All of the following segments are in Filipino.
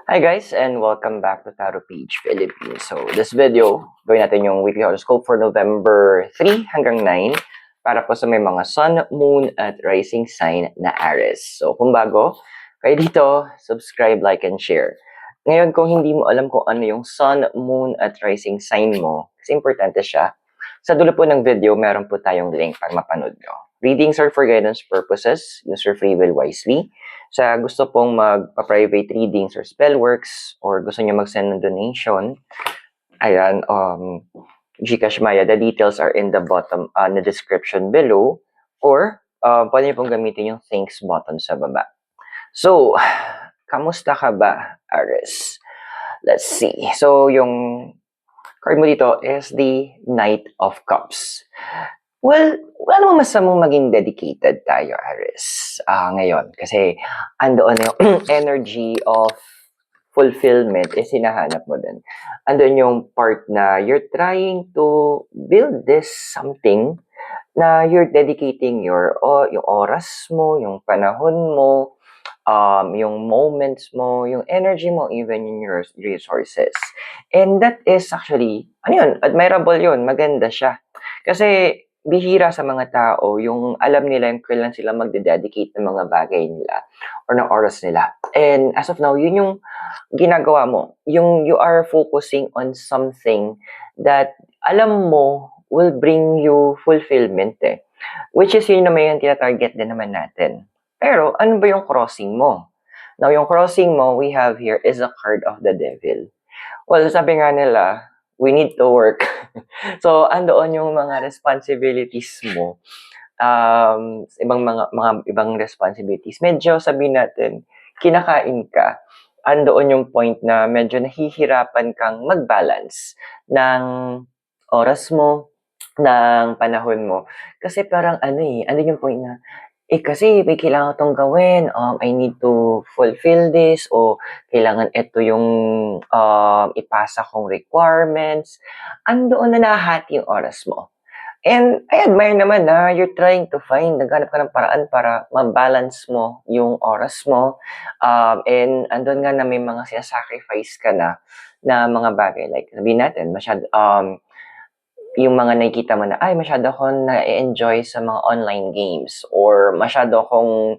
Hi guys, and welcome back to Tarot Page Philippines. So, this video, gawin natin yung weekly horoscope for November 3 hanggang 9 para po sa may mga sun, moon, at rising sign na Aries. So, kung bago, kayo dito, subscribe, like, and share. Ngayon, kung hindi mo alam kung ano yung sun, moon, at rising sign mo, kasi importante siya, sa dulo po ng video, meron po tayong link para mapanood nyo. Readings are for guidance purposes. Use your free will wisely. Sa gusto pong magpa-private readings or spell works or gusto nyo mag-send ng donation, ayan, Gcash Maya, the details are in the bottom, the description below, or pwede nyo pong gamitin yung thanks button sa baba. So, kamusta ka ba, Aries? Let's see. So, yung card mo dito is the Knight of Cups. Well, wala namang masamang maging dedicated tayo, Aries, ngayon. Kasi andoon yung energy of fulfillment is hinahanap mo din. Andoon yung part na you're trying to build this something na you're dedicating yung oras mo, yung panahon mo, yung moments mo, yung energy mo, even your resources. And that is actually, admirable yun, maganda siya. Kasi bihira sa mga tao yung alam nila yung kailan sila magde-dedicate ng mga bagay nila or ng oras nila. And as of now, yun yung ginagawa mo. Yung you are focusing on something that alam mo will bring you fulfillment eh. Which is yun naman yung tina-target din naman natin. Pero ano ba yung crossing mo? Now, yung crossing mo we have here is a card of the devil. Well, sabi nga nila, we need to work. So, andoon yung mga responsibilities mo. Ibang responsibilities. Medyo sabihin natin, kinakain ka. Andoon yung point na medyo nahihirapan kang mag-balance ng oras mo, ng panahon mo. Kasi parang andun yung point na, kasi may kailangan tong gawin, I need to fulfill this, o kailangan ito yung ipasa kong requirements. Andoon na nahati yung oras mo. And I admire naman na you're trying to naghanap ka ng paraan para ma-balance mo yung oras mo. And andun nga na may mga sinasacrifice ka na mga bagay. Like, sabihin natin, yung mga nakikita mo na, masyado akong na-enjoy sa mga online games or masyado akong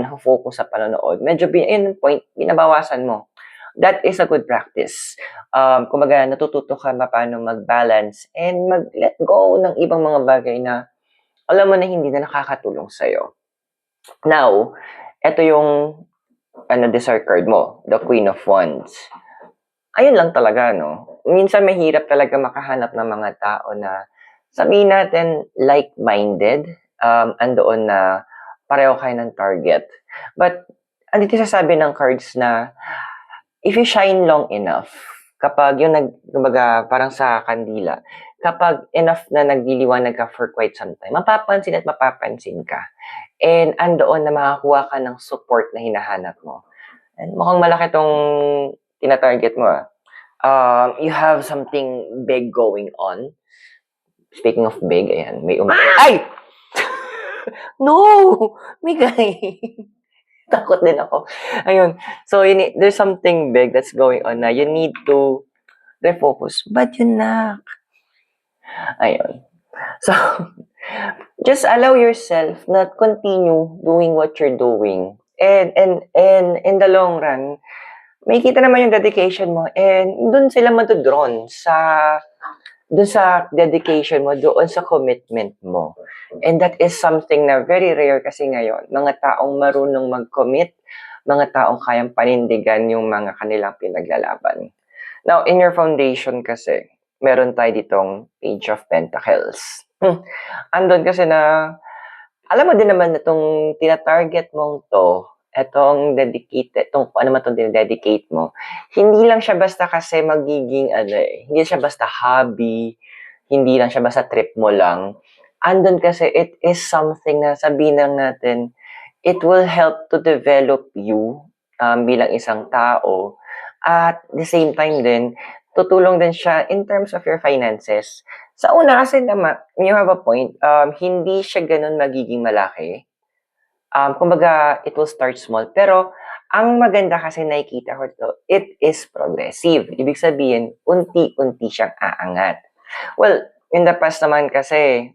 nakafocus sa panonood. Medyo, point, binabawasan mo. That is a good practice. Kumbaga, natututo ka paano mag-balance and mag-let go ng ibang mga bagay na alam mo na hindi na nakakatulong sa'yo. Now, ito yung dessert card mo, the Queen of Wands. Ayun lang talaga, no? Minsan mahirap talaga makahanap ng mga tao na sabihin natin like-minded, andoon na pareho kayo ng target. But, andito sasabi ng cards na if you shine long enough, kapag yung kumbaga, parang sa kandila, kapag enough na nagliliwanag ka for quite some time, mapapansin at mapapansin ka. And andoon na makakuha ka ng support na hinahanap mo. And mukhang malaki tong tina-target mo. You have something big going on. Speaking of big, ayan, may Ay! No! Migay! Takot din ako. Ayun. So, there's something big that's going on na you need to refocus. But yun na. Ayun. So, just allow yourself na continue doing what you're doing. And in the long run, may kita naman yung dedication mo and dun sila matudrawn dun sa dedication mo, doon sa commitment mo. And that is something na very rare kasi ngayon. Mga taong marunong mag-commit, mga taong kayang panindigan yung mga kanilang pinaglalaban. Now, in your foundation kasi, meron tayo ditong Page of Pentacles. Andun kasi na, alam mo din naman na itong tina-target mong to, etong dedicated, itong ano man itong dinededicate mo, hindi lang siya basta kasi magiging, hindi siya basta hobby, hindi lang siya basta trip mo lang. Andun kasi, it is something na sabihin lang natin, it will help to develop you bilang isang tao. At the same time din, tutulong din siya in terms of your finances. Sa una kasi naman, you have a point, hindi siya ganun magiging malaki. Kumbaga, it will start small. Pero, Ang maganda kasi nakikita ko dito, it is progressive. Ibig sabihin, unti-unti siyang aangat. Well, in the past naman kasi,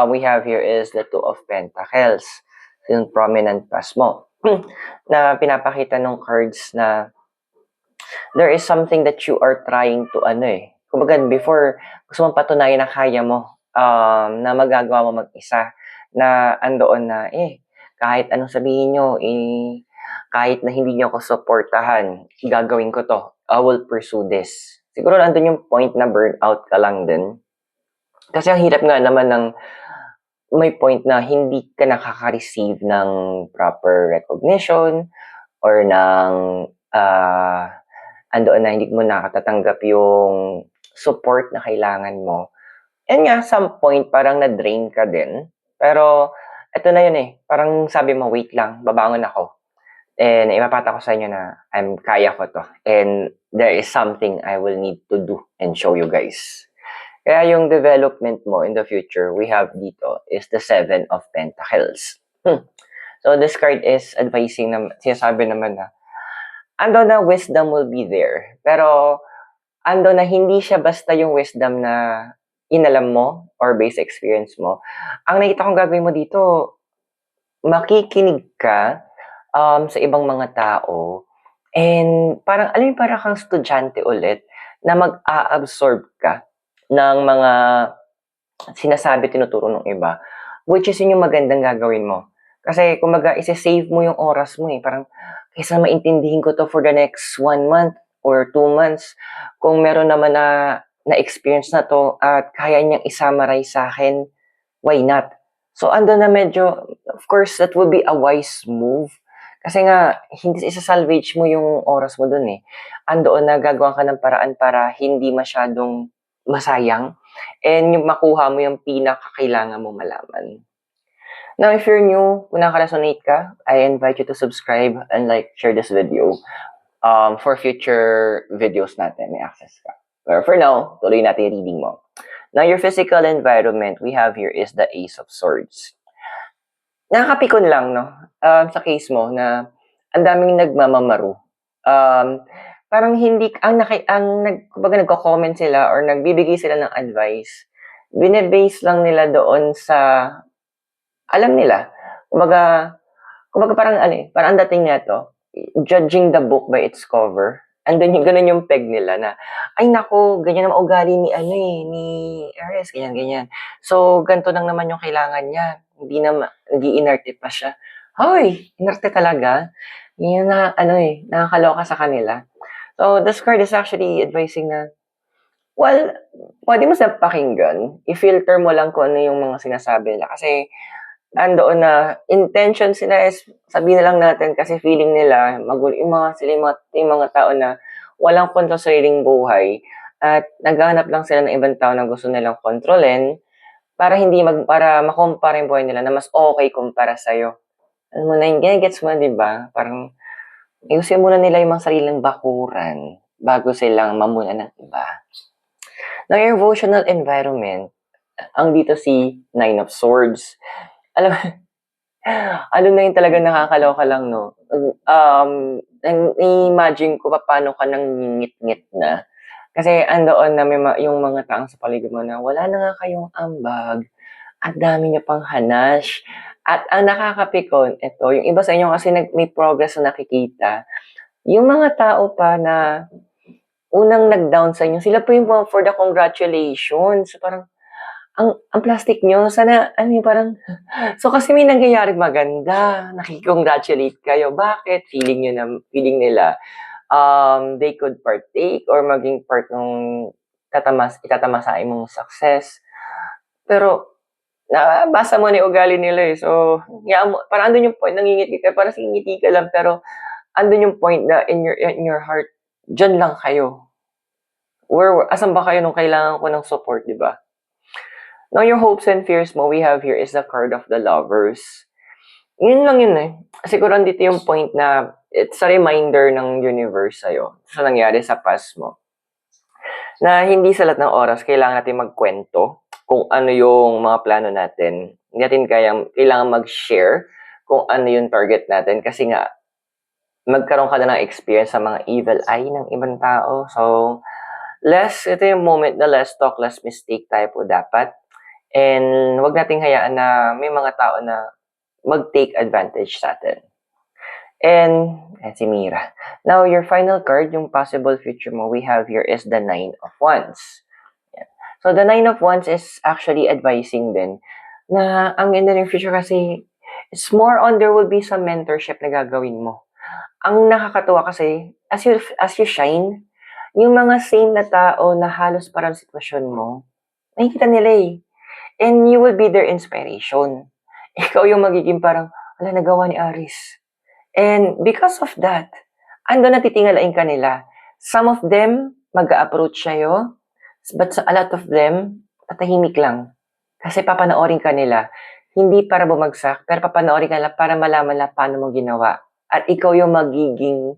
we have here is the Two of Pentacles, yung prominent pass mo, na pinapakita ng cards na there is something that you are trying to kumbaga before, gusto mong patunayan na kaya mo, na magagawa mo mag-isa, na andoon na, kahit anong sabihin nyo, kahit na hindi nyo ako supportahan, gagawin ko to. I will pursue this. Siguro nandun yung point na burnout ka lang din. Kasi ang hirap nga naman ng may point na hindi ka nakaka-receive ng proper recognition or ng andoon na hindi mo nakatatanggap yung support na kailangan mo. And nga, some point, parang na-drain ka din. Pero, eto na yun parang sabi mo, wait lang, babangon ako. And ipapata ko sa inyo na kaya ko to. And there is something I will need to do and show you guys. Kaya yung development mo in the future, we have dito, is the Seven of Pentacles. So, this card is advising na, sinasabi naman na, ando na wisdom will be there. Pero, ando na hindi siya basta yung wisdom na inalam mo or base experience mo. Ang nakita kong gagawin mo dito, makikinig ka sa ibang mga tao and parang, alam mo, parang kang estudyante ulit na mag-a-absorb ka ng mga sinasabi, tinuturo ng iba, which is yun yung magandang gagawin mo. Kasi, kumbaga, isi-save mo yung oras mo parang, kaysa maintindihin ko to for the next 1 month or 2 months, kung meron naman na experience na to at kaya niyang i-summarize sa akin, why not? So, ando na medyo, of course, that will be a wise move. Kasi nga, hindi isa-salvage mo yung oras mo dun Andoon na gagawa ka ng paraan para hindi masyadong masayang and yung makuha mo yung pinakakailangan mo malaman. Now, if you're new, kung nakaka-resonate ka, I invite you to subscribe and share this video for future videos natin. May access ka. But for now, tuloy natin yung reading mo. Now, your physical environment we have here is the Ace of Swords. Nakakapikon lang, no? Sa case mo na ang daming nagmamamaru. Parang hindi, kumbaga nagko-comment sila or nagbibigay sila ng advice. Bine-base lang nila doon sa alam nila. Kumbaga parang parang ang dating nito, judging the book by its cover. Andun yung ganun yung peg nila na, ay nako, ganyan naman ugali ni ni Aries, ganyan. So, ganito lang naman yung kailangan niya. Hindi inerte pa siya. Hoy, inerte talaga. Yun na, nakakaloka sa kanila. So, this card is actually advising na, well, pwede mo sa pakinggan, i-filter mo lang kung ano yung mga sinasabi nila. Kasi, andoon na intention sila is sabihin na lang natin kasi feeling nila yung mga tao na walang kontrol sa sariling buhay at naghahanap lang sila ng ibang tao na gusto nilang kontrolin para para makumpara yung buhay nila na mas okay kumpara sa'yo. Alam mo na yung gets mo, di ba? Parang ayusin muna nila yung mga sariling bakuran bago silang mamuna ng iba. Now, your emotional environment, ang dito si Nine of Swords. Alam na yun talaga nakakaloka lang, no? I-imagine ko paano ka nang ngingit-ngit na. Kasi andoon na yung mga taong sa paligid mo na wala na nga kayong ambag at dami niyo pang hanash. At ang nakakapikon, ito, yung iba sa inyo kasi may progress na nakikita. Yung mga tao pa na unang nag-down sa inyo, sila po yung for the congratulations. So parang, ang plastic nyo, sana, parang, so kasi may nangyayaring maganda, nakikongratulate kayo. Bakit? Feeling nila, they could partake or maging part ng itatamasa mong success. Pero, nabasa mo na yung ugali nila So, parang andun yung point, nangingiti ka, parang singiti ka lang, pero andun yung point na in your heart, dyan lang kayo. Asan ba kayo nung kailangan ko ng support, di ba? Now, your hopes and fears mo, we have here is the card of the Lovers. Yun lang yun Siguro dito yung point na it's a reminder ng universe sa'yo sa nangyari sa past mo. Na hindi sa lahat ng oras kailangan natin magkwento kung ano yung mga plano natin. Hindi natin kailangan mag-share kung ano yung target natin kasi nga magkaroon ka na ng experience sa mga evil eye ng ibang tao. So, ito yung moment na less talk, less mistake tayo po dapat. And wag nating hayaan na may mga tao na mag-take advantage sa atin. And si Mira. Now, your final card, yung possible future mo, we have here is the Nine of Wands. So, the Nine of Wands is actually advising din na ang ganda ng future kasi it's more on there will be some mentorship na gagawin mo. Ang nakakatuwa kasi, as you shine, yung mga same na tao na halos parang sitwasyon mo, nakikita nila eh. And you will be their inspiration. Ikaw yung magiging parang, wala, nagawa ni Aris. And because of that, ando na titingalain ka nila. Some of them, mag-approach sa'yo, but a lot of them, tatahimik lang. Kasi papanoorin ka nila. Hindi para bumagsak, pero papanoorin ka nila para malaman na paano mo ginawa. At ikaw yung magiging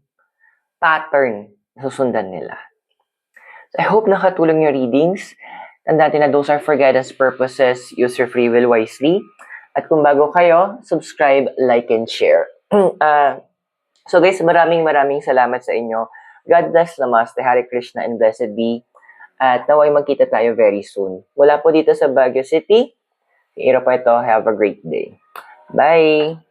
pattern na susundan nila. So I hope nakatulong yung readings. Tandaan natin na those are for guidance purposes. Use your free will wisely. At kung bago kayo, subscribe, like, and share. So guys, maraming salamat sa inyo. God bless, namaste, Hare Krishna, and blessed be. At naway magkita tayo very soon. Mula po dito sa Baguio City, Iro po ito. Have a great day. Bye!